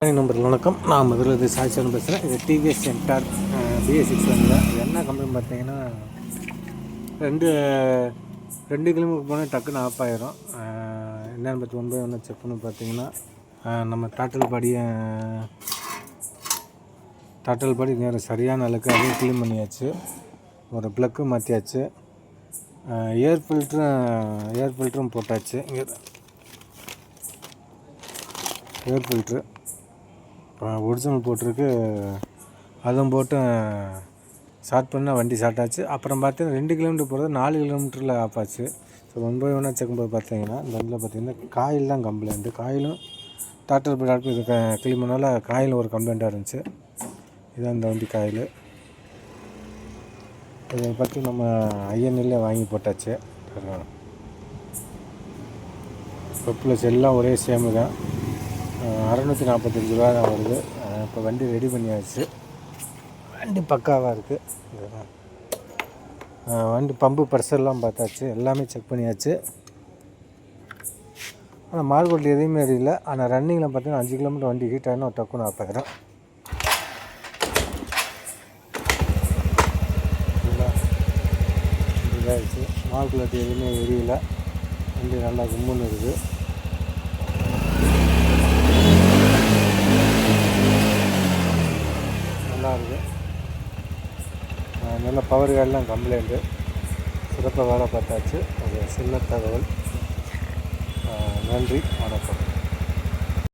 Number வணக்கம். நான் முதல்ல சாய்ச்சல் பேசுகிறேன். இது டிவிஎஸ் சென்டார் BS6 இது என்ன கம்பெனி பார்த்தீங்கன்னா, ரெண்டு கிலோமீட்டர் போனால் டக்குன்னு ஆஃப் ஆயிரும். என்னென்னு பார்த்து 1 செக் பண்ணி பார்த்தீங்கன்னா, நம்ம டாட்டல் படி நேரம் சரியான அளவுக்கு அதையும் க்ளீன் பண்ணியாச்சு. ஒரு ப்ளக்கு மாற்றியாச்சு. ஏர் ஃபில்ட்ரும் போட்டாச்சு. இங்கே ஏர் ஃபில்ட்ரு ஒரிஜினல் போட்டிருக்கு. அதுவும் போட்டு ஸ்டார்ட் பண்ணால் வண்டி ஸ்டார்ட் ஆச்சு. அப்புறம் பார்த்தீங்கன்னா 2 கிலோமீட்டர் போகிறது 4 கிலோமீட்டரில் ஆஃப் ஆச்சு. ஸோ 1 செக் போது பார்த்தீங்கன்னா, இந்த வண்டியில் பார்த்தீங்கன்னா காயில் தான் கம்ப்ளைண்ட்டு. காயிலும் டாட்டல் இது க்ளீன் பண்ணால காயில் ஒரு கம்ப்ளைண்ட்டாக இருந்துச்சு. இதுதான் இந்த வண்டி காயில். இதை பற்றி நம்ம ஐஎன்எல்லே வாங்கி போட்டாச்சு. ப்ளஸ் எல்லாம் ஒரே சேமு தான். 645 ரூபா தான் வருது. இப்போ வண்டி ரெடி பண்ணியாச்சு. வண்டி பக்காவாக இருக்குது. வண்டி பம்பு ப்ரெஷர்லாம் பார்த்தாச்சு. எல்லாமே செக் பண்ணியாச்சு. ஆனால் மார்க்கெட்டில் எதுவுமே இல்லை. ஆனால் ரன்னிங்கில் பார்த்தீங்கன்னா 5 கிலோமீட்டர் வண்டி ஹீட் ஆகினா டக்குன்னு ஆஃப் ஆகிடும். இதாகிடுச்சு. மார்க்கெட்டில் எதுவுமே எரியல. வண்டி நல்லா கும்முன்னு இருக்குது. நல்லா இருக்குது. நல்ல பவர் கார்டெலாம் கம்ப்ளைண்ட்டு சிறப்பாக வேலை பார்த்தாச்சு. அது சின்ன தகவல். நன்றி, வணக்கம்.